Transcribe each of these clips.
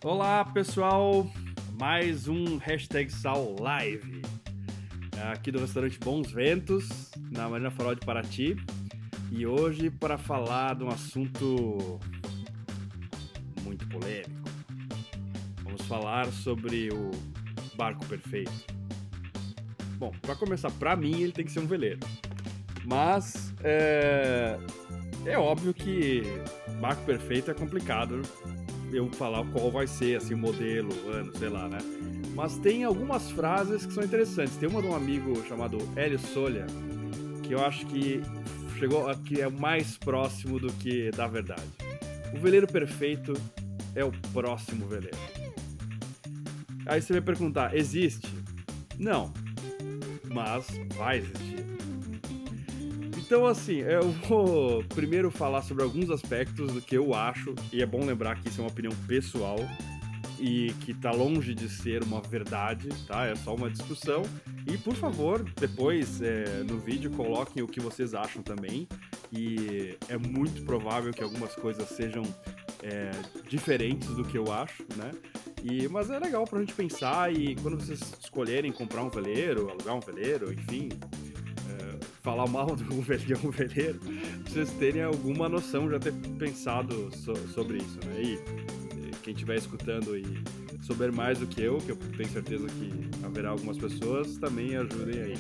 Olá pessoal, mais um Hashtag Sal Live aqui do restaurante Bons Ventos, na Marina Farol de Paraty. E hoje para falar de um assunto muito polêmico. Vamos falar sobre o barco perfeito. Bom, para começar, para mim ele tem que ser um veleiro. Mas é óbvio que barco perfeito é complicado eu falar qual vai ser, assim, o modelo, o ano, sei lá, né? Mas tem algumas frases que são interessantes. Tem uma de um amigo chamado Hélio Solha, que eu acho que chegou aqui é o mais próximo do que da verdade. O veleiro perfeito é o próximo veleiro. Aí você vai perguntar, existe? Não, mas vai existir. Então, assim, eu vou primeiro falar sobre alguns aspectos do que eu acho, e é bom lembrar que isso é uma opinião pessoal e que tá longe de ser uma verdade, tá? É só uma discussão. E, por favor, depois no vídeo coloquem o que vocês acham também. E é muito provável que algumas coisas sejam diferentes do que eu acho, né? Mas é legal pra gente pensar e quando vocês escolherem comprar um veleiro, alugar um veleiro, enfim, falar mal de um veleiro, vocês terem alguma noção, já ter pensado sobre isso, né? E quem estiver escutando e souber mais do que eu tenho certeza que haverá algumas pessoas, também ajudem aí.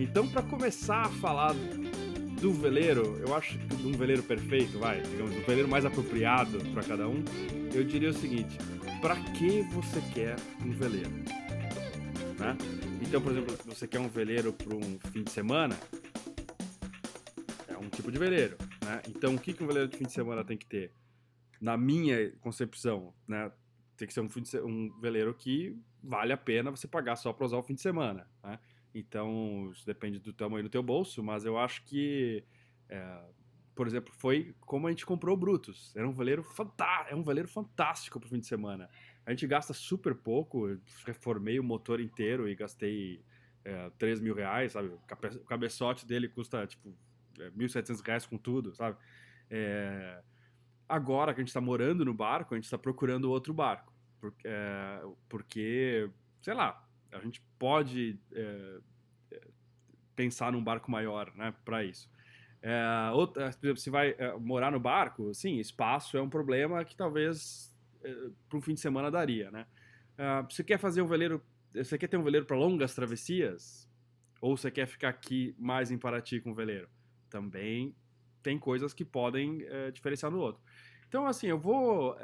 Então, para começar a falar do veleiro, eu acho que de um veleiro perfeito, digamos, um veleiro mais apropriado para cada um, eu diria o seguinte: para que você quer um veleiro? Né? Então, por exemplo, se você quer um veleiro para um fim de semana, é um tipo de veleiro, né? Então, o que um veleiro de fim de semana tem que ter? Na minha concepção, né? Tem que ser um veleiro que vale a pena você pagar só para usar o fim de semana, né? Então, isso depende do tamanho do teu bolso, mas eu acho que, por exemplo, foi como a gente comprou o Brutus. Era um veleiro fantástico para o fim de semana. A gente gasta super pouco, eu reformei o motor inteiro e gastei R$ 3.000, sabe? O cabeçote dele custa, tipo, R$ 1.700 com tudo, sabe? É, Agora que a gente está morando no barco, a gente está procurando outro barco. Porque, sei lá, a gente pode pensar num barco maior, né, para isso. Por exemplo, se vai morar no barco, sim, espaço é um problema que talvez para um fim de semana daria, né? Você quer fazer um veleiro, você quer ter um veleiro para longas travessias? Ou você quer ficar aqui mais em Paraty com o veleiro? Também tem coisas que podem diferenciar no outro. Então, assim, eu vou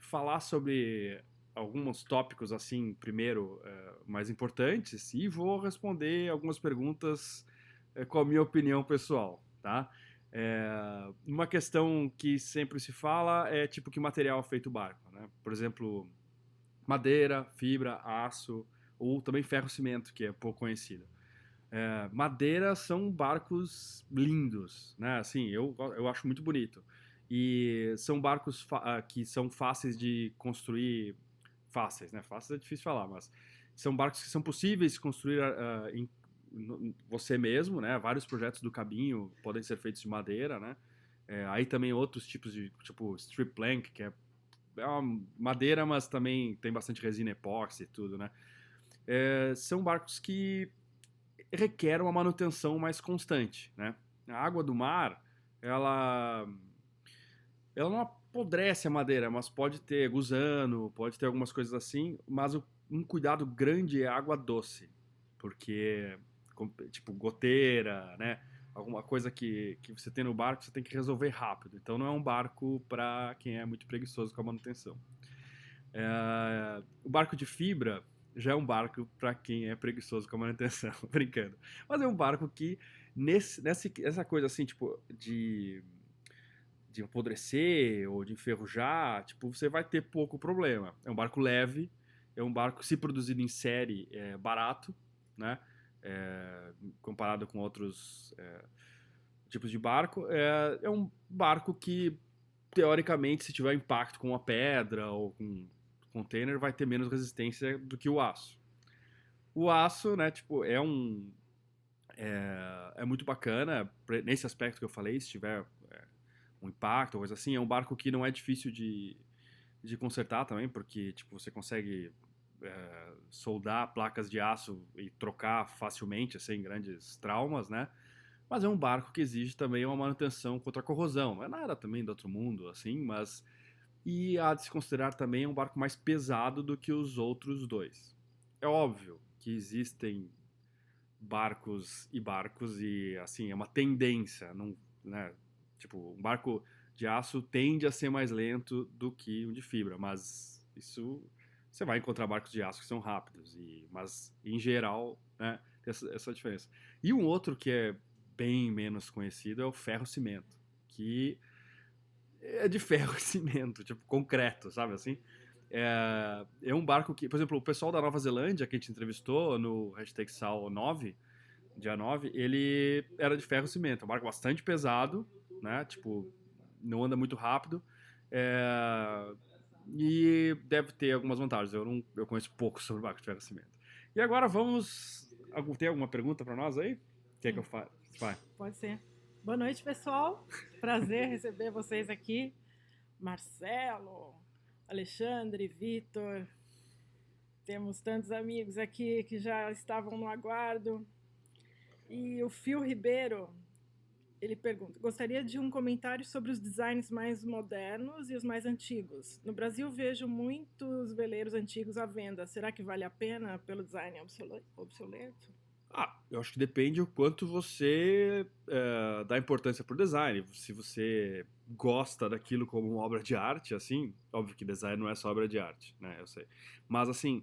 falar sobre alguns tópicos, assim, primeiro, mais importantes, e vou responder algumas perguntas com a minha opinião pessoal, tá? Uma questão que sempre se fala é tipo que material é feito o barco, né? Por exemplo, madeira, fibra, aço ou também ferro-cimento, que é pouco conhecido. Madeira são barcos lindos, né? Assim, eu acho muito bonito. E são barcos que são fáceis de construir. Fáceis, né? Fáceis é difícil falar, mas são barcos que são possíveis de construir você mesmo, né? Vários projetos do Cabinho podem ser feitos de madeira, né? Aí também outros tipos de, tipo strip plank, que é uma madeira, mas também tem bastante resina epóxi e tudo, né? São barcos que requer uma manutenção mais constante, né? A água do mar, ela não apodrece a madeira, mas pode ter gusano, pode ter algumas coisas assim, mas um cuidado grande é a água doce, porque, tipo, goteira, né? Alguma coisa que você tem no barco, você tem que resolver rápido. Então não é um barco para quem é muito preguiçoso com a manutenção. O barco de fibra já é um barco para quem é preguiçoso com a manutenção, brincando. Mas é um barco que, nessa coisa assim, tipo, de apodrecer ou de enferrujar, tipo, você vai ter pouco problema. É um barco leve, é um barco, se produzido em série, barato, né? Comparado com outros tipos de barco. É um barco que, teoricamente, se tiver impacto com uma pedra ou com container, vai ter menos resistência do que o aço. O aço, né, tipo, é muito bacana nesse aspecto que eu falei, se tiver um impacto ou coisa assim, é um barco que não é difícil de consertar também, porque tipo, você consegue soldar placas de aço e trocar facilmente, sem grandes traumas, né? Mas é um barco que exige também uma manutenção contra a corrosão. Não é nada também do outro mundo, assim, mas... E há de se considerar também um barco mais pesado do que os outros dois. É óbvio que existem barcos e, assim, é uma tendência, não, né? Tipo, um barco de aço tende a ser mais lento do que um de fibra, mas isso... Você vai encontrar barcos de aço que são rápidos, mas em geral, né, tem essa diferença. E um outro que é bem menos conhecido é o ferro-cimento, que é de ferro e cimento, tipo, concreto, sabe assim? É um barco que, por exemplo, o pessoal da Nova Zelândia que a gente entrevistou no hashtag Sal 9, dia 9, ele era de ferro e cimento. É um barco bastante pesado, né? Tipo, não anda muito rápido. É, e deve ter algumas vantagens. Eu conheço pouco sobre barco de ferro e cimento. E agora vamos... Tem alguma pergunta para nós aí? Quer que eu Sim, faça? Vai. pode ser. Boa noite, pessoal. Prazer receber vocês aqui. Marcelo, Alexandre, Vitor. Temos tantos amigos aqui que já estavam no aguardo. E o Phil Ribeiro, ele pergunta: gostaria de um comentário sobre os designs mais modernos e os mais antigos. No Brasil vejo muitos veleiros antigos à venda. Será que vale a pena pelo design obsoleto? Eu acho que depende o quanto você dá importância pro design. Se você gosta daquilo como uma obra de arte, assim, óbvio que design não é só obra de arte, né? Eu sei. Mas assim,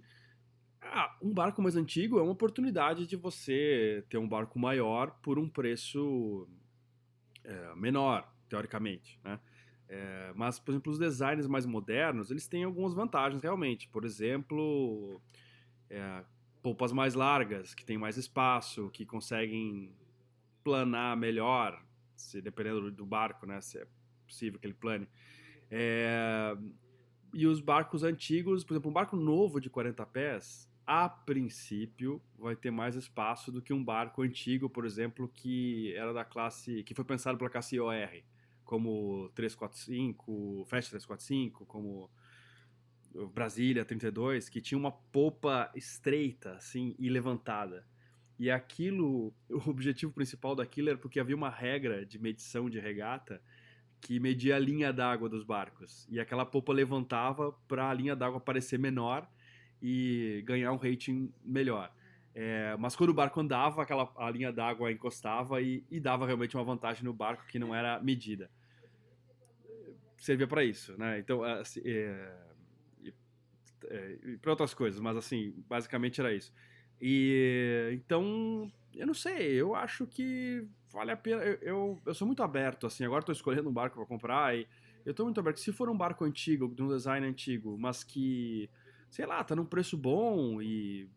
um barco mais antigo é uma oportunidade de você ter um barco maior por um preço menor, teoricamente, né? Mas, por exemplo, os designs mais modernos, eles têm algumas vantagens realmente. Por exemplo, polpas mais largas, que têm mais espaço, que conseguem planar melhor, se dependendo do barco, né, se é possível que ele plane. É, e os barcos antigos, por exemplo, um barco novo de 40 pés, a princípio, vai ter mais espaço do que um barco antigo, por exemplo, que era da classe, que foi pensado pela classe IOR, como 345, Fast 345, como o Brasília 32, que tinha uma polpa estreita, assim, e levantada. E aquilo, o objetivo principal daquilo era porque havia uma regra de medição de regata que media a linha d'água dos barcos. E aquela polpa levantava para a linha d'água parecer menor e ganhar um rating melhor. Mas quando o barco andava, a linha d'água encostava e dava realmente uma vantagem no barco que não era medida. Servia para isso, né? Então, assim, e para outras coisas, mas assim, basicamente era isso. E então, eu não sei, eu acho que vale a pena. Eu sou muito aberto, assim, agora estou escolhendo um barco para comprar e eu estou muito aberto. Se for um barco antigo, de um design antigo, mas que, sei lá, tá num preço bom e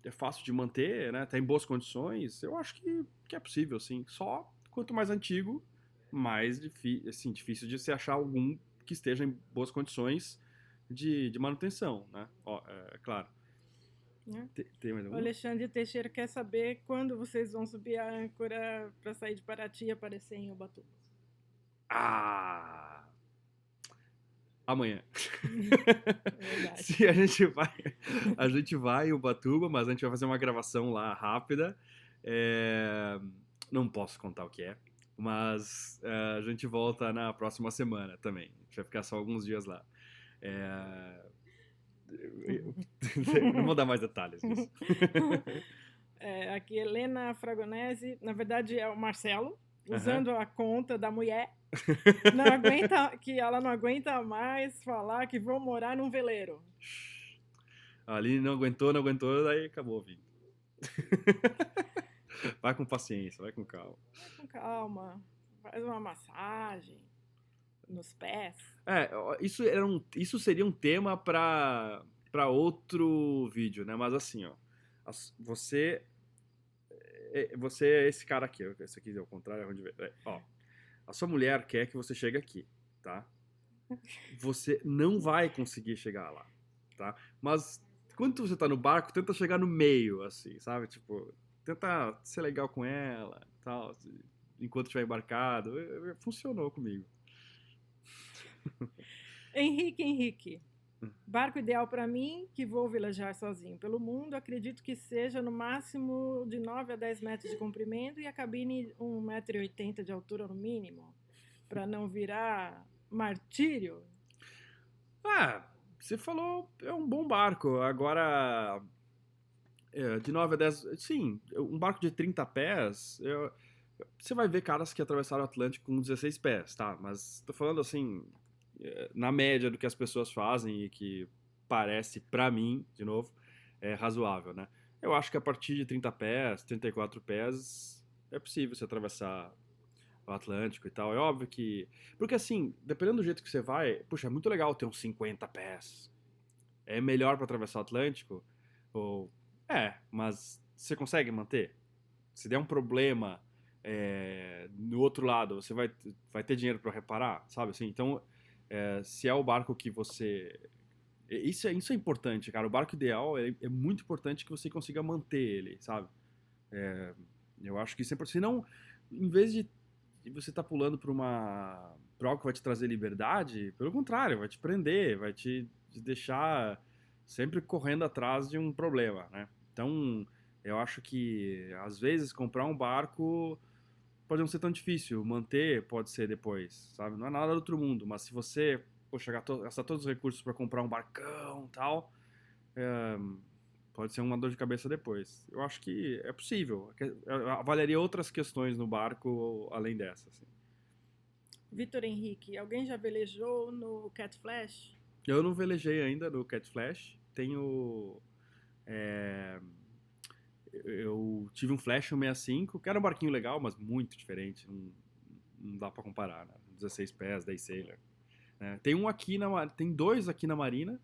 é fácil de manter, né? Tá em boas condições, eu acho que é possível, sim. Só quanto mais antigo, mais assim, difícil de se achar algum que esteja em boas condições de manutenção, né? Ó, é claro. Né? Tem mais O alguma? Alexandre Teixeira quer saber quando vocês vão subir a âncora para sair de Paraty e aparecer em Ubatuba. Ah! Amanhã. É verdade. Se a gente vai em Ubatuba, mas a gente vai fazer uma gravação lá rápida. É, não posso contar o que é, mas a gente volta na próxima semana também. A gente vai ficar só alguns dias lá. É, não vou dar mais detalhes disso. Aqui, Helena Fragonese, na verdade é o Marcelo, Aham. usando a conta da mulher, não aguenta, que ela não aguenta mais falar que vão morar num veleiro. A Aline não aguentou, daí acabou vindo. Vai com paciência, vai com calma. Vai com calma, faz uma massagem nos pés. Isso seria um tema para outro vídeo, né? Mas assim, ó, você é esse cara aqui, ó, esse aqui é o contrário, onde ó, a sua mulher quer que você chegue aqui, tá? Você não vai conseguir chegar lá, tá? Mas quando você tá no barco, tenta chegar no meio, assim, sabe? Tipo, tenta ser legal com ela, tal, enquanto estiver embarcado. Funcionou comigo. Henrique. Barco ideal para mim, que vou velejar sozinho pelo mundo, acredito que seja no máximo de 9 a 10 metros de comprimento e a cabine 1,80 m de altura no mínimo, para não virar martírio. Você falou, é um bom barco. Agora, de 9 a 10, sim, um barco de 30 pés, você vai ver caras que atravessaram o Atlântico com 16 pés, tá? Mas tô falando assim, na média do que as pessoas fazem e que parece, pra mim, de novo, é razoável, né? Eu acho que a partir de 30 pés, 34 pés, é possível você atravessar o Atlântico e tal. É óbvio que... Porque assim, dependendo do jeito que você vai, puxa, é muito legal ter uns 50 pés. É melhor pra atravessar o Atlântico? Ou... mas você consegue manter? Se der um problema no outro lado, você vai ter dinheiro pra reparar, sabe assim? Então, se é o barco que você... Isso é importante, cara. O barco ideal é muito importante que você consiga manter ele, sabe? Eu acho que sempre... Senão, em vez de você estar pulando pra algo que vai te trazer liberdade, pelo contrário, vai te prender, vai te deixar sempre correndo atrás de um problema, né? Então, eu acho que, às vezes, comprar um barco pode não ser tão difícil, manter pode ser depois, sabe? Não é nada do outro mundo, mas se você, poxa, gastar todos os recursos para comprar um barcão e tal, pode ser uma dor de cabeça depois. Eu acho que é possível. Eu avaliaria outras questões no barco além dessa, assim. Vitor Henrique, alguém já velejou no Cat Flash? Eu não velejei ainda no Cat Flash. Tenho... eu tive um Flash 165, que era um barquinho legal, mas muito diferente. Não dá pra comparar, né? 16 pés, 10 Sailor. Tem dois aqui na Marina.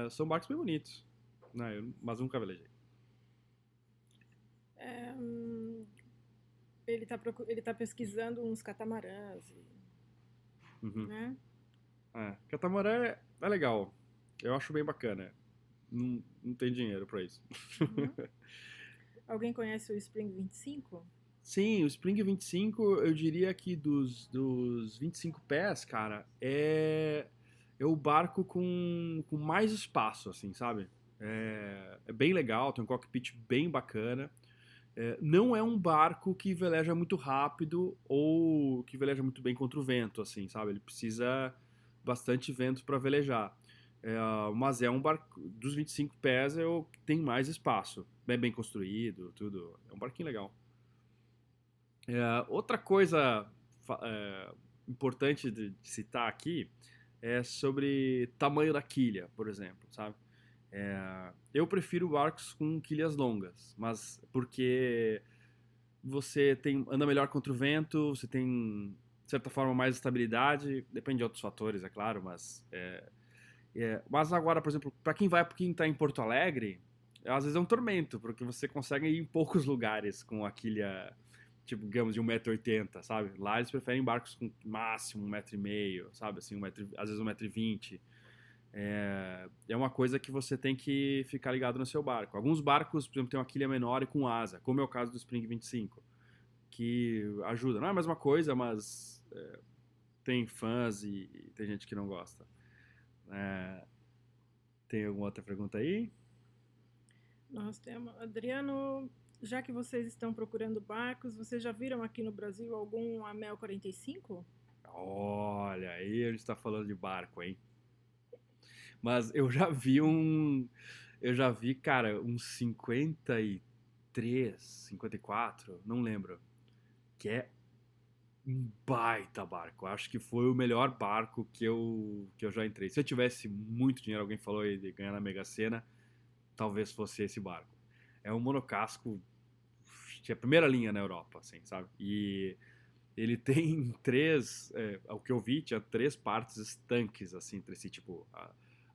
São barcos bem bonitos. Né? Mas nunca velejei. Ele tá pesquisando uns catamarãs. Uhum. Né? Catamarã é legal. Eu acho bem bacana. Não tem dinheiro pra isso. Uhum. Alguém conhece o Spring 25? Sim, o Spring 25, eu diria que dos 25 pés, cara, é o barco com mais espaço, assim, sabe? É bem legal, tem um cockpit bem bacana. Não é um barco que veleja muito rápido ou que veleja muito bem contra o vento, assim, sabe? Ele precisa bastante vento para velejar. Mas é um barco dos 25 pés tem mais espaço, bem construído, tudo. É um barquinho legal. Outra coisa importante de citar aqui é sobre tamanho da quilha, por exemplo, sabe? Eu prefiro barcos com quilhas longas, mas porque você anda melhor contra o vento, você tem, de certa forma, mais estabilidade, depende de outros fatores, é claro, mas... mas agora, por exemplo, para quem está em Porto Alegre, às vezes é um tormento, porque você consegue ir em poucos lugares com a quilha, tipo, digamos, de 1,80 m, sabe? Lá eles preferem barcos com máximo 1,5 m, sabe? Assim, às vezes 1,20 m. É uma coisa que você tem que ficar ligado no seu barco. Alguns barcos, por exemplo, tem uma quilha menor e com asa, como é o caso do Spring 25, que ajuda. Não é a mesma coisa, mas tem fãs e tem gente que não gosta. Tem alguma outra pergunta aí? Nós temos. Adriano, já que vocês estão procurando barcos, vocês já viram aqui no Brasil algum Amel 45? Olha, aí a gente tá falando de barco, hein? Mas eu já vi, cara, uns 53, 54, não lembro, que é um baita barco. Acho que foi o melhor barco que eu já entrei. Se eu tivesse muito dinheiro, alguém falou aí de ganhar na Mega Sena, talvez fosse esse barco. É um monocasco, tinha a primeira linha na Europa, assim, sabe? E ele tem ao que eu vi, tinha 3 partes estanques, assim, entre si, tipo,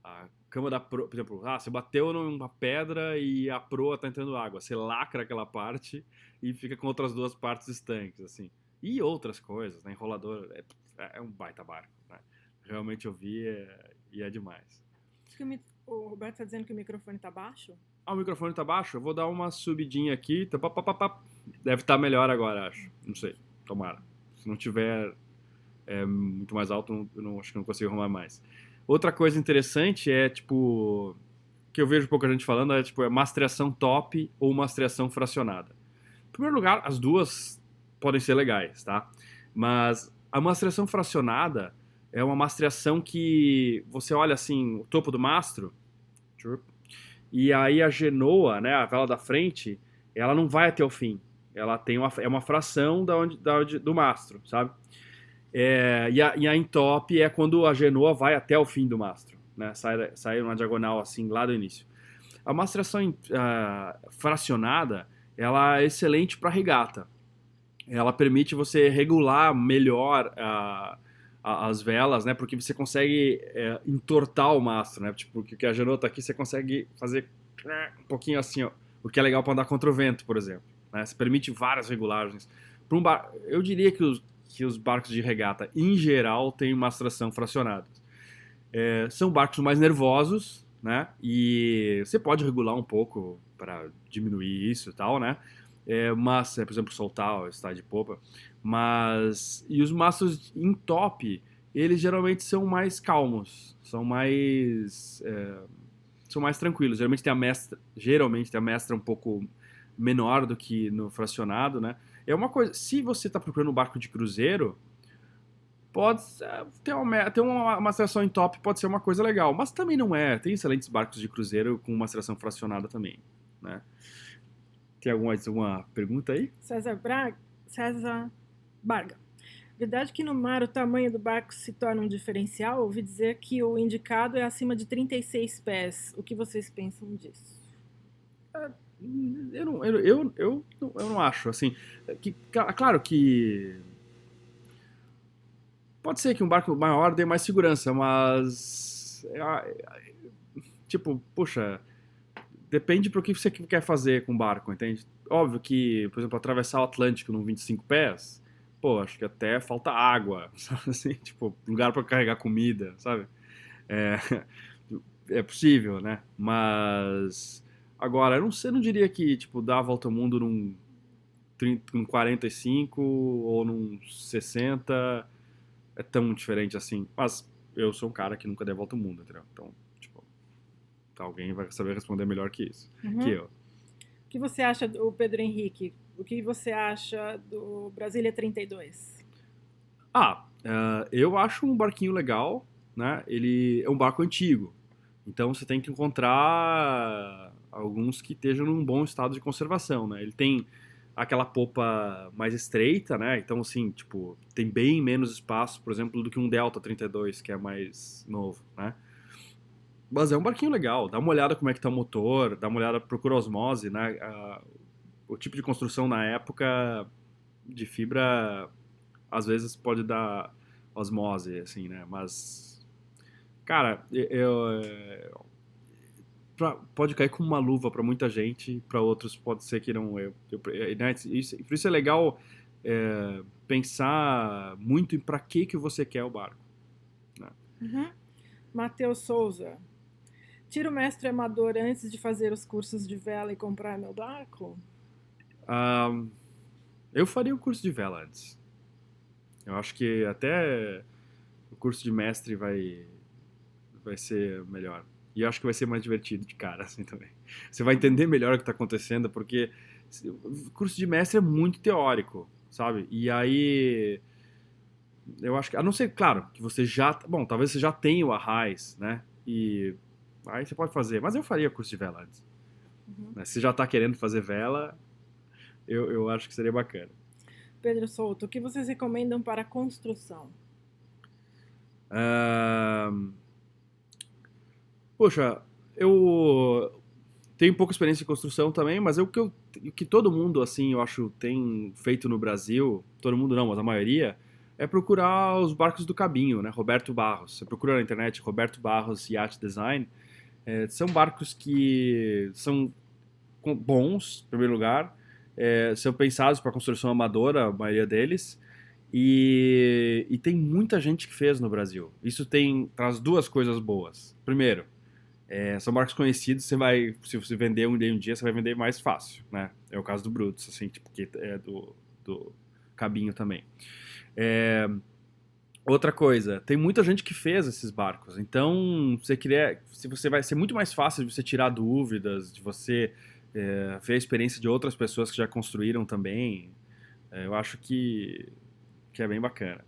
a cama da proa, por exemplo, você bateu numa pedra e a proa tá entrando água, você lacra aquela parte e fica com outras 2 partes estanques, assim. E outras coisas, né? Enrolador, é um baita barco, né? Realmente eu vi e é demais. O Roberto tá dizendo que o microfone tá baixo? O microfone tá baixo? Eu vou dar uma subidinha aqui. Deve estar melhor agora, acho. Não sei, tomara. Se não tiver, é muito mais alto, acho que não consigo arrumar mais. Outra coisa interessante é, tipo, que eu vejo pouca gente falando, é, tipo, mastreação top ou mastreação fracionada. Em primeiro lugar, as duas podem ser legais, tá? Mas a mastreação fracionada é uma mastreação que você olha, assim, o topo do mastro, e aí a genoa, né, a vela da frente, ela não vai até o fim. Ela tem é uma fração do mastro, sabe? E a entope é quando a genoa vai até o fim do mastro, né? Sai uma diagonal assim lá do início. A mastreação fracionada, ela é excelente para regata. Ela permite você regular melhor as velas, né? Porque você consegue entortar o mastro, né? Tipo, porque a genoa tá aqui, você consegue fazer um pouquinho assim, ó, o que é legal para andar contra o vento, por exemplo. Né? Você permite várias regulagens. Eu diria que os barcos de regata, em geral, têm mastreação fracionada. São barcos mais nervosos, né? E você pode regular um pouco para diminuir isso e tal, né? Mas, por exemplo, soltar o estado de popa. E os mastros em top, eles geralmente são mais calmos, são mais tranquilos. Geralmente tem a mestra um pouco menor do que no fracionado, né? É uma coisa, se você está procurando um barco de cruzeiro, pode ter uma mastreação em top, pode ser uma coisa legal, mas também não é. Tem excelentes barcos de cruzeiro com mastreação fracionada também, né? Tem alguma pergunta aí? César Barga. Verdade que no mar o tamanho do barco se torna um diferencial? Ouvi dizer que o indicado é acima de 36 pés. O que vocês pensam disso? Eu não acho, assim, claro que pode ser que um barco maior dê mais segurança, mas tipo, puxa, depende pro que você quer fazer com o barco, entende? Óbvio que, por exemplo, atravessar o Atlântico num 25 pés, pô, acho que até falta água, sabe assim, tipo, lugar para carregar comida, sabe? É, é possível, né? Mas agora, eu não diria que, tipo, dar a volta ao mundo num 45 ou num 60 é tão diferente assim. Mas eu sou um cara que nunca dei a volta ao mundo, entendeu? Então, tipo, alguém vai saber responder melhor que isso, que eu. O que você acha do Pedro Henrique? O que você acha do Brasília 32? Eu acho um barquinho legal, né? Ele é um barco antigo, então você tem que encontrar alguns que estejam num bom estado de conservação, né? Ele tem aquela popa mais estreita, né? Então, assim, tipo, tem bem menos espaço, por exemplo, do que um Delta 32, que é mais novo, né? Mas é um barquinho legal, dá uma olhada como é que tá o motor, dá uma olhada, procura osmose, né? O tipo de construção na época de fibra, às vezes pode dar osmose, assim, né? Mas, cara, pode cair como uma luva para muita gente, para outros pode ser que não. Né? Por isso é legal pensar muito em para que você quer o barco. Né? Matheus Souza. Tiro o mestre amador antes de fazer os cursos de vela e comprar meu barco? Eu faria o curso de vela antes. Eu acho que até o curso de mestre vai ser melhor. E eu acho que vai ser mais divertido de cara, assim, também. Você vai entender melhor o que está acontecendo, porque o curso de mestre é muito teórico, sabe? E aí, eu acho que, a não ser, claro, que você já, bom, talvez você já tenha o Arraiz, né? E aí você pode fazer, mas eu faria curso de vela antes. Se você já está querendo fazer vela, eu acho que seria bacana. Pedro Souto, o que vocês recomendam para construção? Poxa, eu tenho pouca experiência em construção também, mas o que todo mundo, assim, eu acho, tem feito no Brasil, todo mundo não, mas a maioria, é procurar os barcos do Cabinho, né? Roberto Barros. Você procura na internet Roberto Barros Yacht Design. São barcos que são bons, em primeiro lugar, são pensados para construção amadora, a maioria deles, e tem muita gente que fez no Brasil. Isso traz duas coisas boas. Primeiro, são barcos conhecidos, se você vender um dia, você vai vender mais fácil, né? É o caso do Brutus, assim, tipo, que é do Cabinho também. Outra coisa, tem muita gente que fez esses barcos, então se você vai ser muito mais fácil de você tirar dúvidas, de você ver a experiência de outras pessoas que já construíram também. Eu acho que é bem bacana.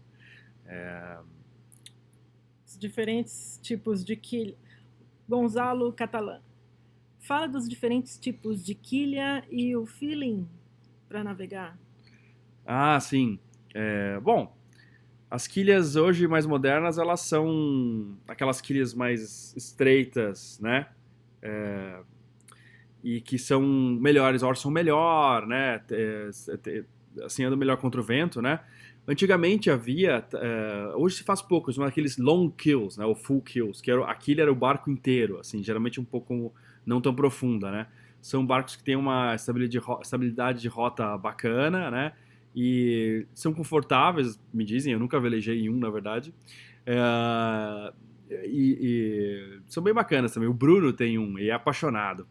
Os diferentes tipos de quilha. Gonzalo Catalã. Fala dos diferentes tipos de quilha e o feeling para navegar. Ah, sim. Bom, as quilhas hoje mais modernas, elas são aquelas quilhas mais estreitas, né? E que são melhores, orçam melhor, né? Assim, andam melhor contra o vento, né? Antigamente havia, hoje se faz poucos, mas aqueles long kills, né? Ou full kills, que a quilha era o barco inteiro, assim, geralmente um pouco não tão profunda, né? São barcos que têm uma estabilidade de rota bacana, né? E são confortáveis, me dizem, eu nunca velejei em um, na verdade. É, e são bem bacanas também. O Bruno tem um e é apaixonado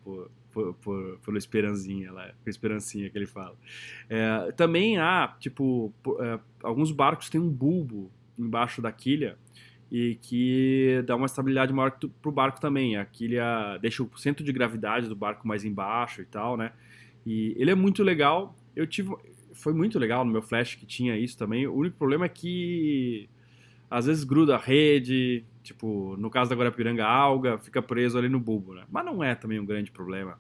pelo Esperanzinha lá, por Esperancinha que ele fala. Também há, tipo, alguns barcos têm um bulbo embaixo da quilha e que dá uma estabilidade maior pro barco também. A quilha deixa o centro de gravidade do barco mais embaixo e tal, né? E ele é muito legal. Foi muito legal no meu Flash que tinha isso também. O único problema é que às vezes gruda a rede, tipo, no caso da Guarapiranga, a alga fica preso ali no bulbo, né? Mas não é também um grande problema.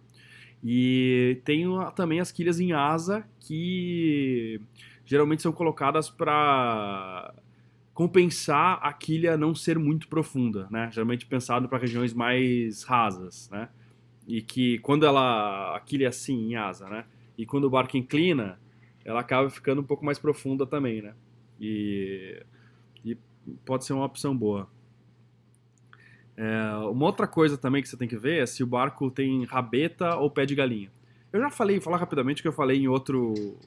E tem também as quilhas em asa que geralmente são colocadas para compensar a quilha não ser muito profunda, né? Geralmente pensado para regiões mais rasas, né? E que quando a quilha é assim em asa, né? E quando o barco inclina, ela acaba ficando um pouco mais profunda também, né? E pode ser uma opção boa. Uma outra coisa também que você tem que ver é se o barco tem rabeta ou pé de galinha. Eu já falar rapidamente o que eu falei em outro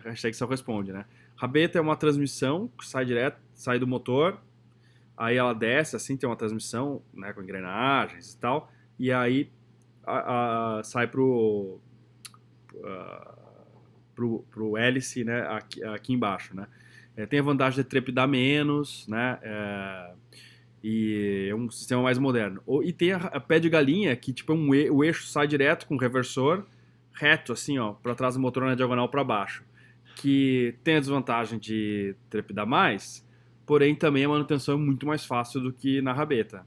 hashtag Só Responde, né? Rabeta é uma transmissão que sai direto, sai do motor, aí ela desce, assim, tem uma transmissão, né, com engrenagens e tal, e aí sai pro hélice, né, aqui embaixo, né? Tem a vantagem de trepidar menos, né? E é um sistema mais moderno. E tem a pé de galinha, que tipo o eixo sai direto com o reversor, reto assim, ó, para trás do motor na diagonal para baixo. Que tem a desvantagem de trepidar mais, porém também a manutenção é muito mais fácil do que na rabeta.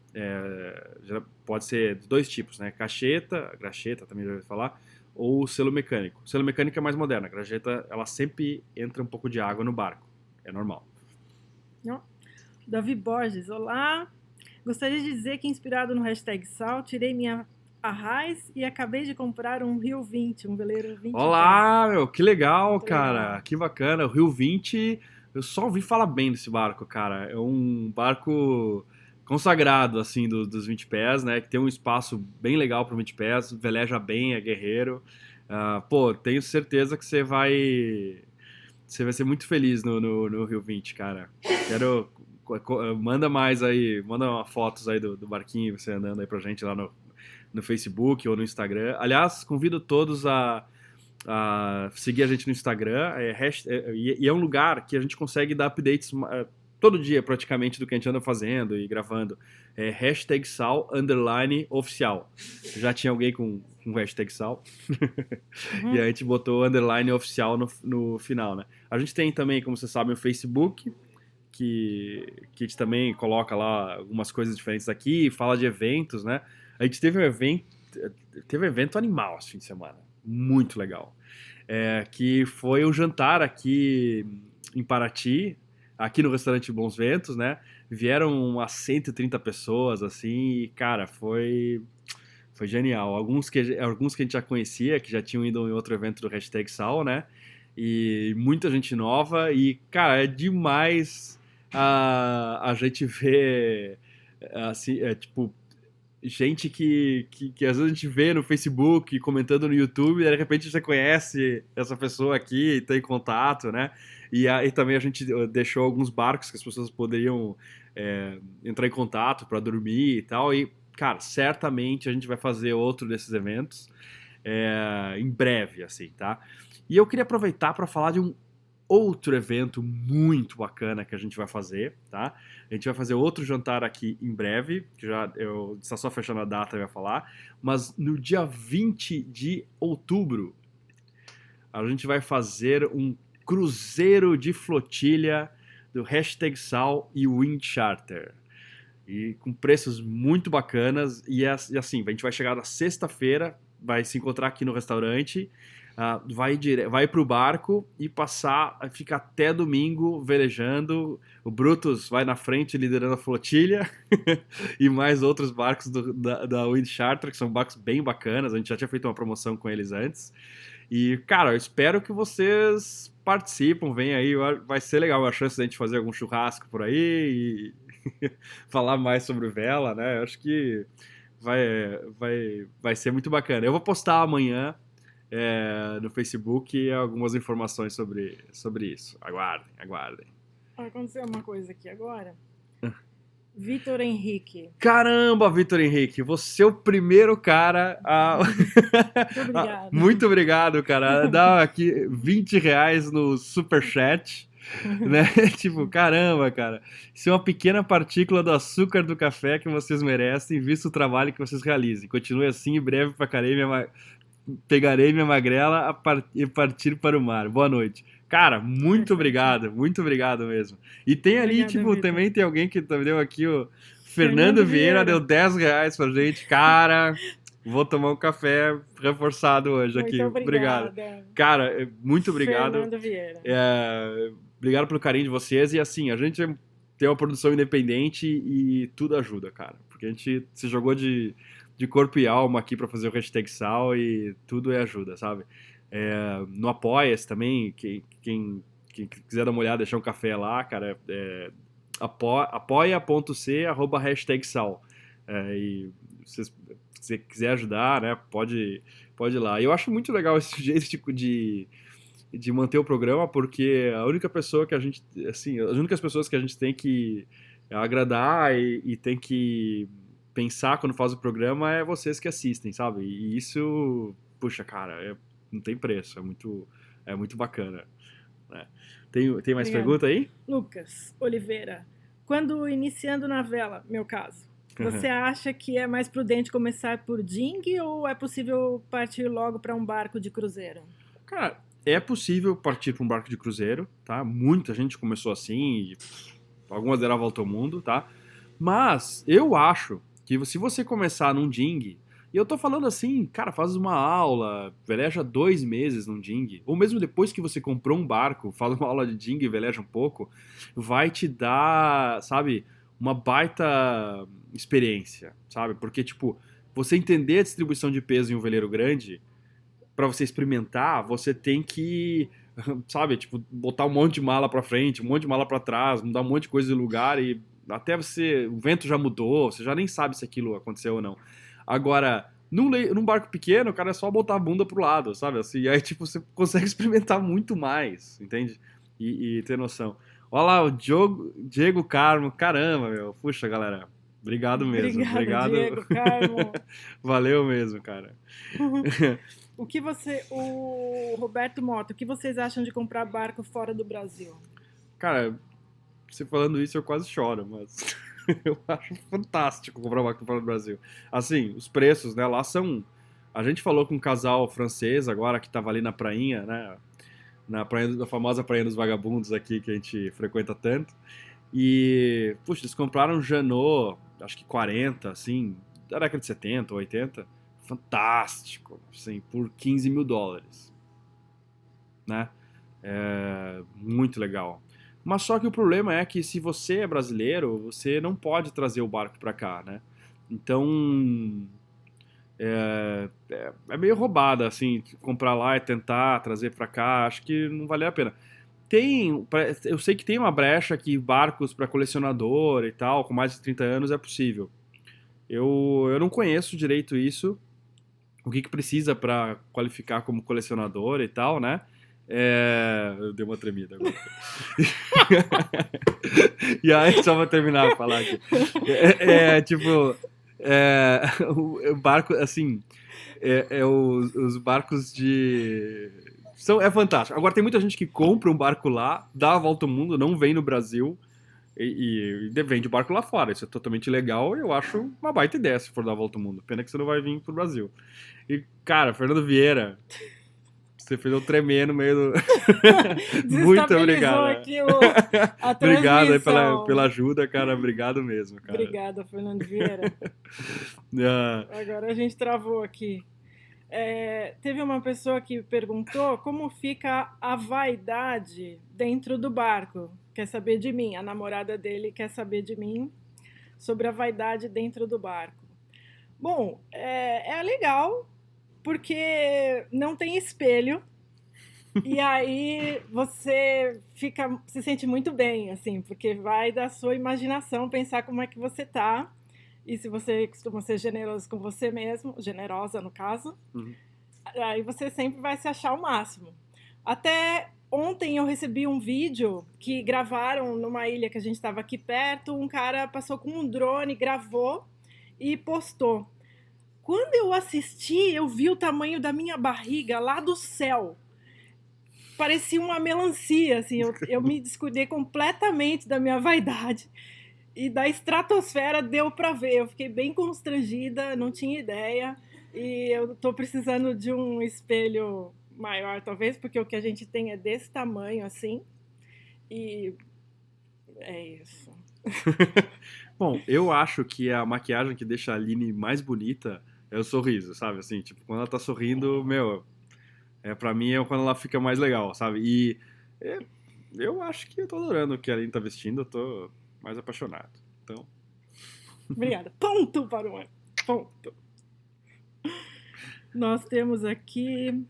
Já pode ser de dois tipos, né? Graxeta também já ouvi falar, ou selo mecânico. O selo mecânico é mais moderno, a graxeta ela sempre entra um pouco de água no barco, é normal. Não. Davi Borges, olá. Gostaria de dizer que, inspirado no hashtag Sal, tirei minha Arraiz e acabei de comprar um Rio 20, um veleiro 20. Olá, meu, que legal, muito cara. Legal. Que bacana. O Rio 20, eu só ouvi falar bem desse barco, cara. É um barco consagrado, assim, dos 20 pés, né? Que tem um espaço bem legal para 20 pés, veleja bem, é guerreiro. Pô, tenho certeza que você vai ser muito feliz no Rio 20, cara. Quero. Manda mais aí, manda fotos aí do barquinho, você andando aí pra gente lá no Facebook ou no Instagram. Aliás, convido todos a seguir a gente no Instagram. E é um lugar que a gente consegue dar updates todo dia, praticamente, do que a gente anda fazendo e gravando. Hashtag Sal _oficial. Já tinha alguém com hashtag Sal. E a gente botou underline oficial no final, né? A gente tem também, como vocês sabem, o Facebook, que a gente também coloca lá algumas coisas diferentes aqui, fala de eventos, né? A gente teve um evento animal esse fim de semana, muito legal, que foi um jantar aqui em Paraty, aqui no restaurante Bons Ventos, né? Vieram umas 130 pessoas, assim, e, cara, foi genial. Alguns que a gente já conhecia, que já tinham ido em outro evento do hashtag Sal, né? E muita gente nova, e, cara, é demais a gente ver, assim, tipo, gente que às vezes a gente vê no Facebook, comentando no YouTube, e de repente você conhece essa pessoa aqui e tem contato, né? E aí também a gente deixou alguns barcos que as pessoas poderiam entrar em contato para dormir e tal, e, cara, certamente a gente vai fazer outro desses eventos em breve, assim, tá? E eu queria aproveitar para falar de um outro evento muito bacana que a gente vai fazer, tá? A gente vai fazer outro jantar aqui em breve, que eu está só fechando a data, eu ia falar, mas no dia 20 de outubro a gente vai fazer um cruzeiro de flotilha do Hashtag Sal e Wind Charter. E com preços muito bacanas. E assim, a gente vai chegar na sexta-feira, vai se encontrar aqui no restaurante, vai pro barco e fica até domingo velejando. O Brutus vai na frente liderando a flotilha e mais outros barcos da Wind Charter, que são barcos bem bacanas. A gente já tinha feito uma promoção com eles antes. E, cara, eu espero que vocês participem, venham aí, vai ser legal a chance de a gente fazer algum churrasco por aí e falar mais sobre vela, né? Eu acho que vai ser muito bacana. Eu vou postar amanhã no Facebook algumas informações sobre isso. Aguardem. Vai acontecer uma coisa aqui agora. Vitor Henrique. Caramba, Vitor Henrique, você é o primeiro cara a... Muito obrigado. Muito obrigado, cara. Dá aqui R$20 no Superchat, né? Tipo, caramba, cara. Isso é uma pequena partícula do açúcar do café que vocês merecem, visto o trabalho que vocês realizem. Continue assim, em breve pegarei minha magrela e partir para o mar. Boa noite. Cara, muito obrigado mesmo. E tem ali, Obrigada, tipo, Vitor. Também tem alguém que deu aqui, o Fernando Vieira deu R$10 pra gente. Cara, vou tomar um café reforçado hoje aqui. Muito Obrigado. Cara, muito obrigado. Fernando Vieira. Obrigado pelo carinho de vocês. E assim, a gente tem uma produção independente e tudo ajuda, cara. Porque a gente se jogou de corpo e alma aqui pra fazer o Hashtag Sal e tudo ajuda, sabe? No Apoia-se também, quem quiser dar uma olhada, deixar um café lá, cara, apoia.c/#sal. E se você quiser ajudar, né, pode ir lá. E eu acho muito legal esse jeito tipo de manter o programa, porque a única pessoa que a gente, assim, as únicas pessoas que a gente tem que agradar e tem que pensar quando faz o programa é vocês que assistem, sabe? E isso, puxa, cara, não tem preço, é muito bacana. Né? Tem mais pergunta aí? Lucas Oliveira, quando iniciando na vela, meu caso, você acha que é mais prudente começar por ding ou é possível partir logo para um barco de cruzeiro? Cara, é possível partir para um barco de cruzeiro, tá? Muita gente começou assim, e algumas deram a volta ao mundo, tá? Mas eu acho que se você começar num ding, e eu tô falando assim, cara, faz uma aula, veleja 2 meses num ding, ou mesmo depois que você comprou um barco, faz uma aula de ding e veleja um pouco, vai te dar, sabe, uma baita experiência, sabe? Porque, tipo, você entender a distribuição de peso em um veleiro grande, pra você experimentar, você tem que, sabe, tipo, botar um monte de mala pra frente, um monte de mala pra trás, mudar um monte de coisa de lugar e até o vento já mudou, você já nem sabe se aquilo aconteceu ou não. Agora, num barco pequeno, cara, é só botar a bunda pro lado, sabe? Assim, e aí, tipo, você consegue experimentar muito mais, entende? E ter noção. Olha lá, o Diego Carmo, caramba, meu. Puxa, galera, obrigado mesmo. Obrigado. Diego Carmo. Valeu mesmo, cara. O Roberto Mota, o que vocês acham de comprar barco fora do Brasil? Cara, você falando isso eu quase choro, mas eu acho fantástico comprar um barco fora do Brasil. Assim, os preços, né, lá são... A gente falou com um casal francês agora que tava ali na prainha, né, na famosa Prainha dos Vagabundos aqui, que a gente frequenta tanto. E, puxa, eles compraram um Jeannot, acho que 40, assim, da década de 70 ou 80. Fantástico, assim, por $15 mil, né? Muito legal. Mas só que o problema é que se você é brasileiro, você não pode trazer o barco para cá, né? Então é meio roubada, assim, comprar lá e tentar trazer para cá. Acho que não vale a pena. Eu sei que tem uma brecha que barcos para colecionador e tal, com mais de 30 anos é possível. Eu não conheço direito isso, o que precisa para qualificar como colecionador e tal, né? Eu dei uma tremida agora. E aí, só pra terminar de falar aqui. O barco, assim, os barcos de É fantástico. Agora, tem muita gente que compra um barco lá, dá a volta ao mundo, não vem no Brasil e vende barco lá fora. Isso é totalmente legal e eu acho uma baita ideia se for dar a volta ao mundo. Pena que você não vai vir pro Brasil. E, cara, Fernando Vieira, você fez eu tremer no meio do... Muito obrigado. Aqui a obrigado aí pela ajuda, cara. Obrigado mesmo, cara. Obrigada, Fernando Vieira. Agora a gente travou aqui. Teve uma pessoa que perguntou como fica a vaidade dentro do barco. Quer saber de mim. A namorada dele quer saber de mim sobre a vaidade dentro do barco. Bom, é legal porque não tem espelho e aí você se sente muito bem, assim, porque vai da sua imaginação pensar como é que você tá. E se você costuma ser generoso com você mesmo, generosa no caso, aí você sempre vai se achar o máximo. Até ontem eu recebi um vídeo que gravaram numa ilha que a gente estava aqui perto, um cara passou com um drone, gravou e postou. Quando eu assisti, eu vi o tamanho da minha barriga lá do céu. Parecia uma melancia, assim, eu me descuidei completamente da minha vaidade. E da estratosfera deu para ver. Eu fiquei bem constrangida, não tinha ideia. E eu tô precisando de um espelho maior, talvez, porque o que a gente tem é desse tamanho, assim. E é isso. Bom, eu acho que a maquiagem que deixa a Aline mais bonita é o sorriso, sabe? Assim, tipo, quando ela tá sorrindo, pra mim é quando ela fica mais legal, sabe? E eu acho que eu tô adorando o que a Aline tá vestindo, eu tô mais apaixonado. Então. Obrigada. Ponto para o ano. Ponto. Nós temos aqui.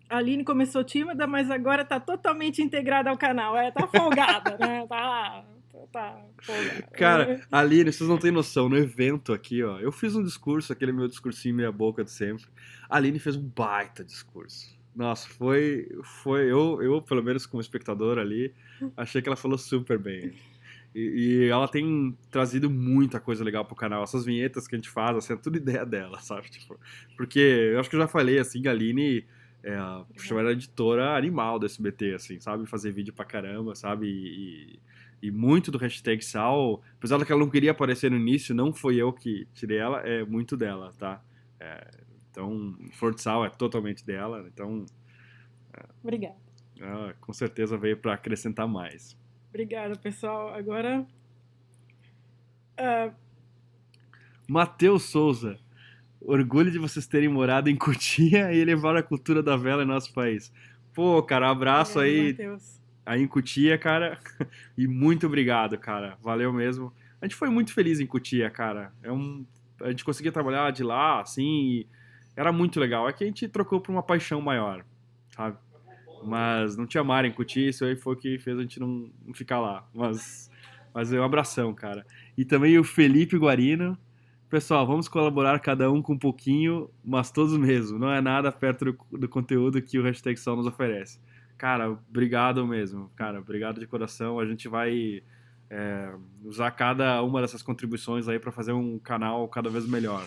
A Aline começou tímida, mas agora tá totalmente integrada ao canal. Tá folgada, né? Tá folgada. Cara, Aline, vocês não têm noção. No evento aqui, ó, eu fiz um discurso, aquele meu discursinho meia boca de sempre. A Aline fez um baita discurso. Nossa, foi eu, pelo menos como espectador ali, achei que ela falou super bem. E ela tem trazido muita coisa legal pro canal. Essas vinhetas que a gente faz, assim, é tudo ideia dela, sabe? Tipo, porque eu acho que eu já falei, assim, a Aline era editora animal do SBT, assim, sabe? Fazer vídeo pra caramba, sabe? E muito do hashtag Sal, apesar de que ela não queria aparecer no início, não foi eu que tirei ela, é muito dela, tá? Então, Flor de Sal é totalmente dela, então... Obrigada. Com certeza veio pra acrescentar mais. Obrigada, pessoal. Agora... Matheus Souza. Orgulho de vocês terem morado em Cotia e levar a cultura da vela em nosso país. Pô, cara, abraço aí, Mateus. Aí em Cotia, cara. E muito obrigado, cara. Valeu mesmo. A gente foi muito feliz em Cotia, cara. A gente conseguia trabalhar de lá, assim, e era muito legal. É que a gente trocou por uma paixão maior, sabe? Mas não tinha mar em Cotia, isso aí foi o que fez a gente não ficar lá. Mas é um abração, cara. E também o Felipe Guarino. Pessoal, vamos colaborar cada um com um pouquinho, mas todos mesmo. Não é nada perto do conteúdo que o Hashtag Sol nos oferece. Cara, obrigado mesmo. Cara, obrigado de coração. A gente vai usar cada uma dessas contribuições aí para fazer um canal cada vez melhor.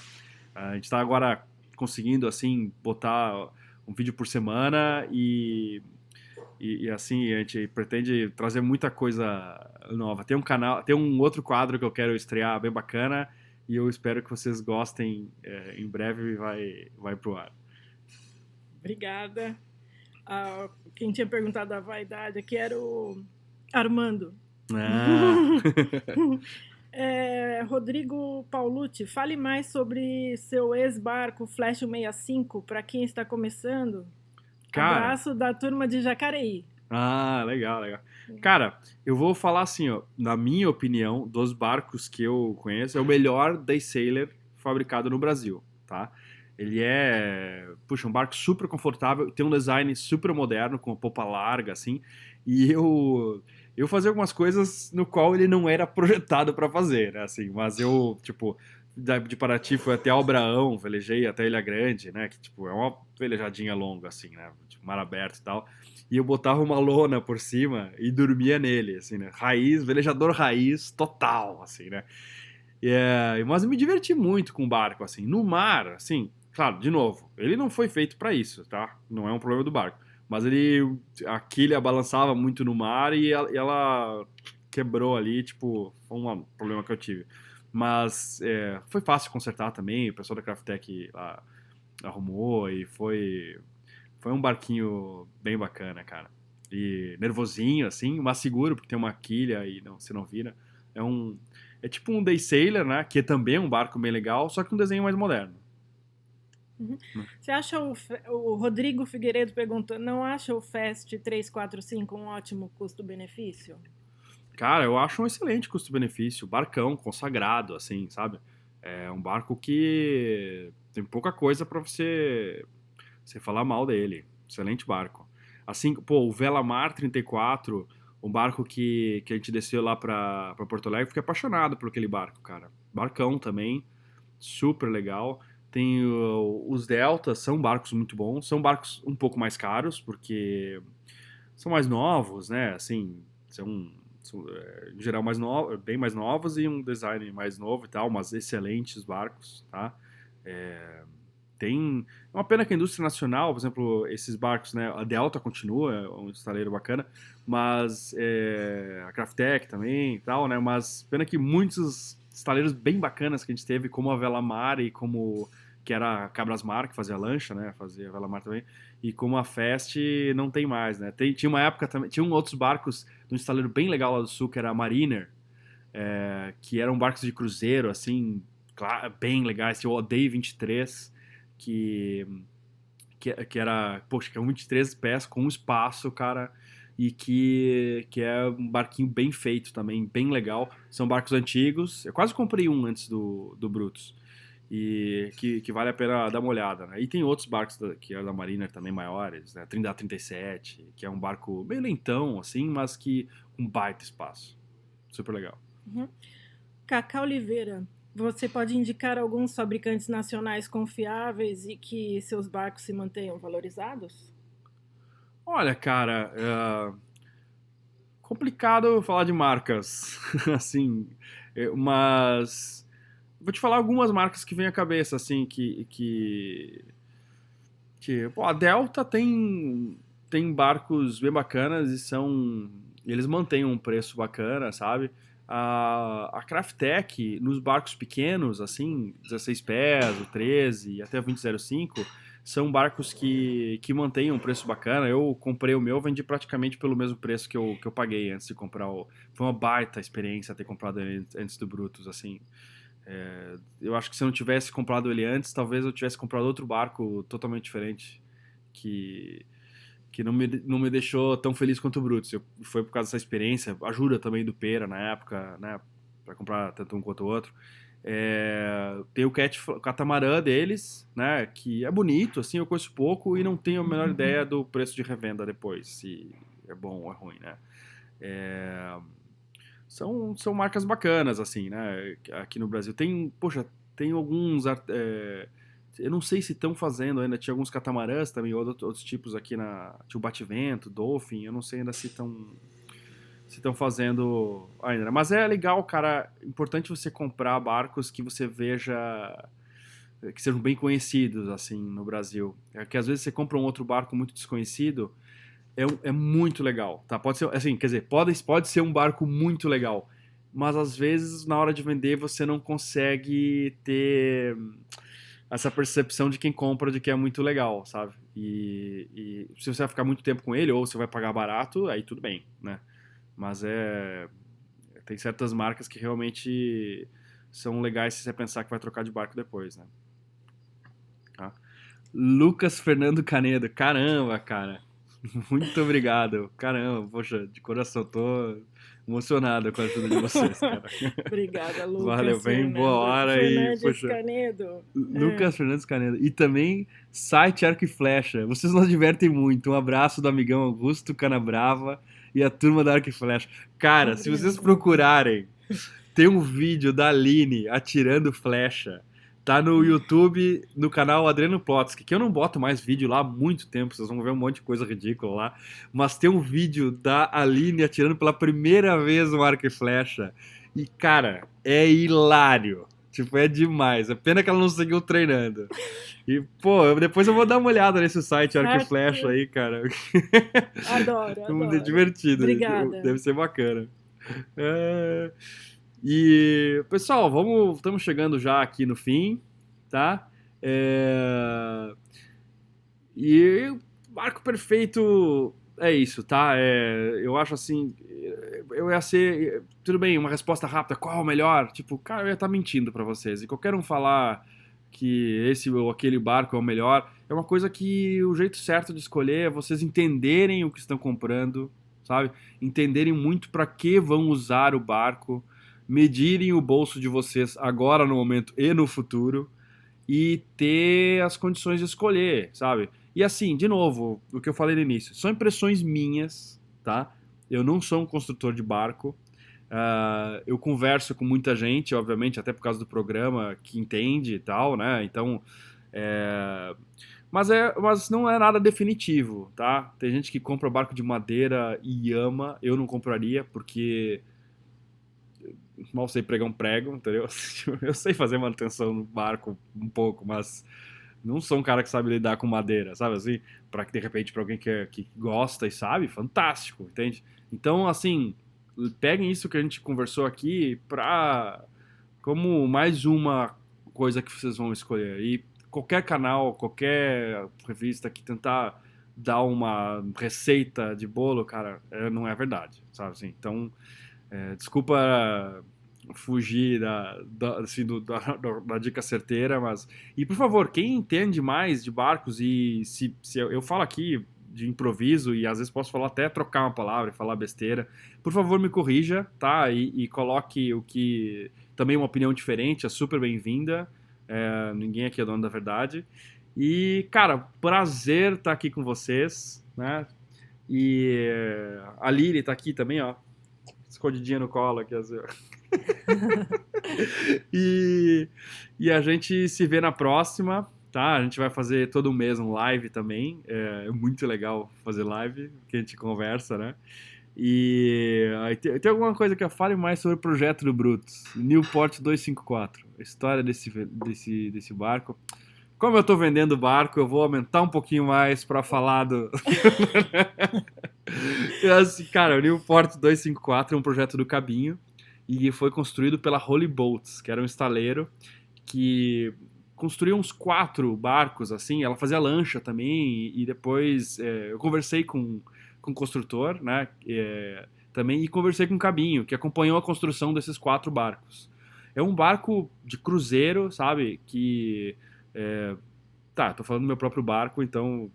A gente está agora conseguindo, assim, botar um vídeo por semana e assim, a gente pretende trazer muita coisa nova. Tem um outro quadro que eu quero estrear bem bacana e eu espero que vocês gostem. Em breve vai pro ar. Obrigada. Quem tinha perguntado a vaidade aqui era o Armando. Rodrigo Paulucci, fale mais sobre seu ex-barco Flash 65 para quem está começando. Cara, abraço da turma de Jacareí. Legal. Cara, eu vou falar assim, ó, na minha opinião, dos barcos que eu conheço, é o melhor day sailor fabricado no Brasil, tá? Ele é, um barco super confortável, tem um design super moderno, com a popa larga, assim, e eu fazia algumas coisas no qual ele não era projetado para fazer, né, assim, mas eu, tipo, de Paraty foi até Albraão, velejei até Ilha Grande, né, que, tipo, é uma velejadinha longa, assim, né, tipo, mar aberto e tal, e eu botava uma lona por cima e dormia nele, assim, né, velejador raiz total, assim, né, mas eu me diverti muito com o barco, assim, no mar, assim, claro, de novo, ele não foi feito para isso, tá? Não é um problema do barco. Mas a quilha balançava muito no mar e ela quebrou ali, tipo, foi um problema que eu tive. Mas foi fácil consertar também, o pessoal da Craftec lá arrumou e foi um barquinho bem bacana, cara. E nervosinho, assim, mas seguro, porque tem uma quilha e você não vira. É tipo um Day Sailor, né? Que é também um barco bem legal, só que um desenho mais moderno. Uhum. Você acha o Rodrigo Figueiredo perguntou, não acha o Fast 345 um ótimo custo-benefício? Cara, eu acho um excelente custo-benefício, barcão consagrado, assim, sabe? É um barco que tem pouca coisa pra você falar mal dele. Excelente barco. Assim, pô, o Velamar 34, um barco que a gente desceu lá pra Porto Alegre, fiquei apaixonado por aquele barco, cara. Barcão também, super legal. Tem os Deltas, são barcos muito bons, são barcos um pouco mais caros, porque são mais novos, né? Assim, em geral bem mais novos e um design mais novo e tal, mas excelentes barcos, tá? É uma pena que a indústria nacional, por exemplo, esses barcos, né? A Delta continua, é um estaleiro bacana, mas a Craftec também e tal, né? Mas pena que muitos estaleiros bem bacanas que a gente teve, como a Velamar e como que era a Cabrasmar, que fazia lancha, né? Fazia a Velamar também. E como a Fast não tem mais, né? Tinha uma época também, tinha outros barcos de um estaleiro bem legal lá do sul, que era a Mariner, que eram barcos de cruzeiro, assim, bem legais. Tinha o Day 23, que era, poxa, que é um 23 pés com espaço, cara, e que é um barquinho bem feito também, bem legal. São barcos antigos, eu quase comprei um antes do Brutus, e que vale a pena dar uma olhada, né? E tem outros barcos que é da Mariner também maiores, né? Trindade 37, que é um barco meio lentão, assim, mas que um baita espaço. Super legal. Uhum. Cacá Oliveira, você pode indicar alguns fabricantes nacionais confiáveis e que seus barcos se mantenham valorizados? Olha, cara, complicado falar de marcas, assim, mas vou te falar algumas marcas que vêm à cabeça, assim, pô, a Delta tem barcos bem bacanas eles mantêm um preço bacana, sabe? A Craftec, nos barcos pequenos, assim, 16 pés, o 13 e até o 2005, são barcos que mantêm um preço bacana. Eu comprei o meu, vendi praticamente pelo mesmo preço que eu paguei antes de comprar o... Foi uma baita experiência ter comprado ele antes do Brutus, assim. Eu acho que se eu não tivesse comprado ele antes, talvez eu tivesse comprado outro barco totalmente diferente, que não me deixou tão feliz quanto o Brutus. Foi por causa dessa experiência, ajuda também do Pera na época, né, para comprar tanto um quanto o outro. Tem o catamarã deles, né, que é bonito, assim, eu conheço pouco e não tenho a menor ideia do preço de revenda depois, se é bom ou é ruim, né. São marcas bacanas, assim, né? Aqui no Brasil. Tem alguns. Eu não sei se estão fazendo ainda. Tinha alguns catamarãs também, outros tipos aqui tinha o Bativento, Dolphin. Eu não sei ainda se estão fazendo ainda. Mas é legal, cara. Importante você comprar barcos que você veja que sejam bem conhecidos, assim, no Brasil. Que às vezes você compra um outro barco muito desconhecido. É muito legal, tá? Pode ser, assim, quer dizer, pode ser um barco muito legal, mas às vezes na hora de vender você não consegue ter essa percepção de quem compra de que é muito legal, sabe? E se você vai ficar muito tempo com ele ou você vai pagar barato, aí tudo bem, né? Mas tem certas marcas que realmente são legais se você pensar que vai trocar de barco depois, né? Tá? Lucas Fernando Canedo, caramba, cara. Muito obrigado. Caramba, poxa, de coração, tô emocionado com a ajuda de vocês, cara. Obrigada, Lucas. Valeu, bem boa hora Fernandes e, poxa, Canedo. Lucas Fernandes Canedo. E também site Arco e Flecha. Vocês nos divertem muito. Um abraço do amigão Augusto Canabrava e a turma da Arco e Flecha. Cara, se vocês procurarem, tem um vídeo da Aline atirando flecha. Tá no YouTube, no canal Adriano Plotsky, que eu não boto mais vídeo lá há muito tempo, vocês vão ver um monte de coisa ridícula lá. Mas tem um vídeo da Aline atirando pela primeira vez no arco e flecha. E, cara, é hilário. Tipo, é demais. É pena que ela não seguiu treinando. E, pô, depois eu vou dar uma olhada nesse site Arco e Certo. Flecha aí, cara. Adoro, É adoro. divertido. Obrigada. Deve ser bacana. E, pessoal, estamos chegando já aqui no fim, tá? E o arco perfeito é isso, tá? Eu acho assim, eu ia ser, tudo bem, uma resposta rápida, qual é o melhor? Tipo, cara, eu ia estar mentindo pra vocês. E qualquer um falar que esse ou aquele barco é o melhor, é uma coisa que o jeito certo de escolher é vocês entenderem o que estão comprando, sabe? Entenderem muito para que vão usar o barco, medirem o bolso de vocês agora no momento e no futuro e ter as condições de escolher, sabe? E assim, de novo, o que eu falei no início, são impressões minhas, tá? Eu não sou um construtor de barco. Eu converso com muita gente, obviamente, até por causa do programa, que entende e tal, né? Então, mas não é nada definitivo, tá? Tem gente que compra barco de madeira e ama. Eu não compraria, porque mal sei pregar um prego, entendeu? Eu sei fazer manutenção no barco um pouco, mas não sou um cara que sabe lidar com madeira, sabe assim? Para que de repente para alguém que gosta e sabe, fantástico, entende? Então, assim, peguem isso que a gente conversou aqui para como mais uma coisa que vocês vão escolher. E qualquer canal, qualquer revista que tentar dar uma receita de bolo, cara, não é verdade, sabe assim? Então, desculpa fugir assim, da dica certeira, mas... E, por favor, quem entende mais de barcos e se eu falo aqui de improviso e às vezes posso falar até trocar uma palavra e falar besteira, por favor me corrija, tá? E coloque o que... Também uma opinião diferente, é super bem-vinda. Ninguém aqui é dono da verdade. E, cara, prazer estar aqui com vocês, né? E a Lili tá aqui também, ó. Escondidinha no colo aqui, assim. e a gente se vê na próxima, tá? A gente vai fazer todo mês um live também. É muito legal fazer live, que a gente conversa, né? E aí tem alguma coisa que eu fale mais sobre o projeto do Brutus, Newport 254, a história desse barco. Como eu tô vendendo o barco, eu vou aumentar um pouquinho mais para falar do... Assim, cara, o Newport 254 é um projeto do Cabinho e foi construído pela Holy Boats, que era um estaleiro que construiu uns 4 barcos, assim, ela fazia lancha também, e depois eu conversei com o construtor, né, também, e conversei com o Cabinho, que acompanhou a construção desses 4 barcos. É um barco de cruzeiro, sabe, que... Tá, tô falando do meu próprio barco, então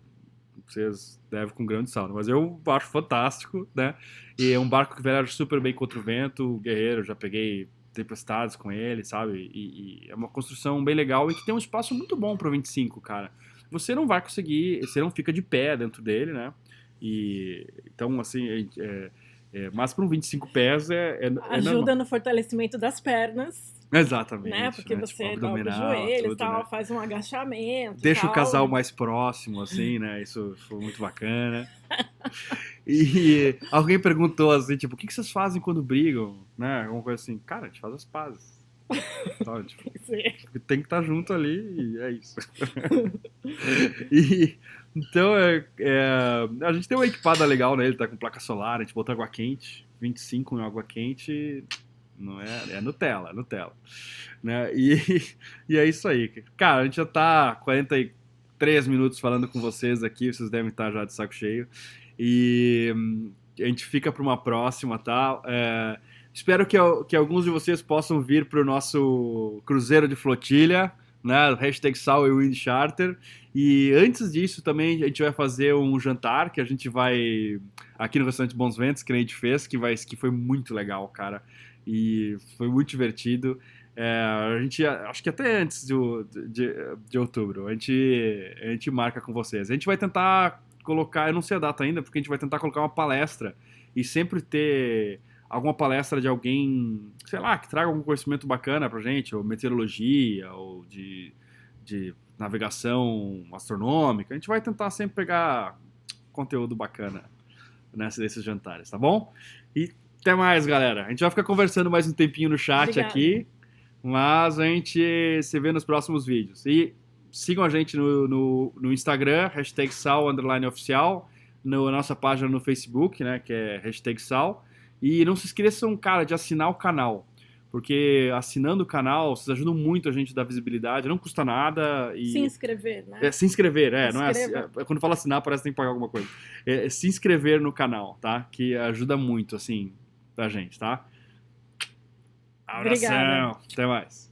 vocês devem com grande saldo, mas eu acho fantástico, né? E é um barco que vela super bem contra o vento, o guerreiro, já peguei tempestades com ele, sabe? E é uma construção bem legal e que tem um espaço muito bom pro 25, cara. Você não vai conseguir, você não fica de pé dentro dele, né? E então, assim, mas para um 25 pés é Ajuda normal. no fortalecimento das pernas. Exatamente. Né? Porque você tipo, dobra os joelhos, tudo, tal, né? faz um agachamento. Deixa tal. o casal mais próximo, assim, né? Isso foi muito bacana. E alguém perguntou assim, tipo, o que vocês fazem quando brigam? Né? Alguma coisa assim. Cara, a gente faz as pazes. Então, tipo, tem que estar junto ali e é isso. Então, a gente tem uma equipada legal nele, tá com placa solar, a gente botou água quente, 25 em água quente, não é Nutella, né? E é isso aí. Cara, a gente já tá 43 minutos falando com vocês aqui, vocês devem estar já de saco cheio. E a gente fica para uma próxima, tá? Espero que alguns de vocês possam vir para o nosso cruzeiro de flotilha, né? Hashtag Sal e Wind Charter. E antes disso também a gente vai fazer um jantar que a gente vai aqui no restaurante Bons Ventos, que a gente fez, que foi muito legal, cara. E foi muito divertido. A gente, acho que até antes de outubro, a gente marca com vocês. A gente vai tentar colocar, eu não sei a data ainda, porque a gente vai tentar colocar uma palestra e sempre ter alguma palestra de alguém, sei lá, que traga algum conhecimento bacana pra gente, ou meteorologia, ou de navegação astronômica. A gente vai tentar sempre pegar conteúdo bacana nesses jantares, tá bom? E até mais, galera. A gente vai ficar conversando mais um tempinho no chat. Obrigada. Aqui. Mas a gente se vê nos próximos vídeos. E sigam a gente no Instagram, #sal_oficial, na nossa página no Facebook, né, que é #sal. E não se esqueçam, cara, de assinar o canal. Porque assinando o canal, vocês ajudam muito a gente a dar visibilidade, não custa nada. E Se inscrever, né? se inscrever, não é, quando fala assinar parece que tem que pagar alguma coisa. Se inscrever no canal, tá? Que ajuda muito, assim, pra gente, tá? Abração, Obrigada. até mais.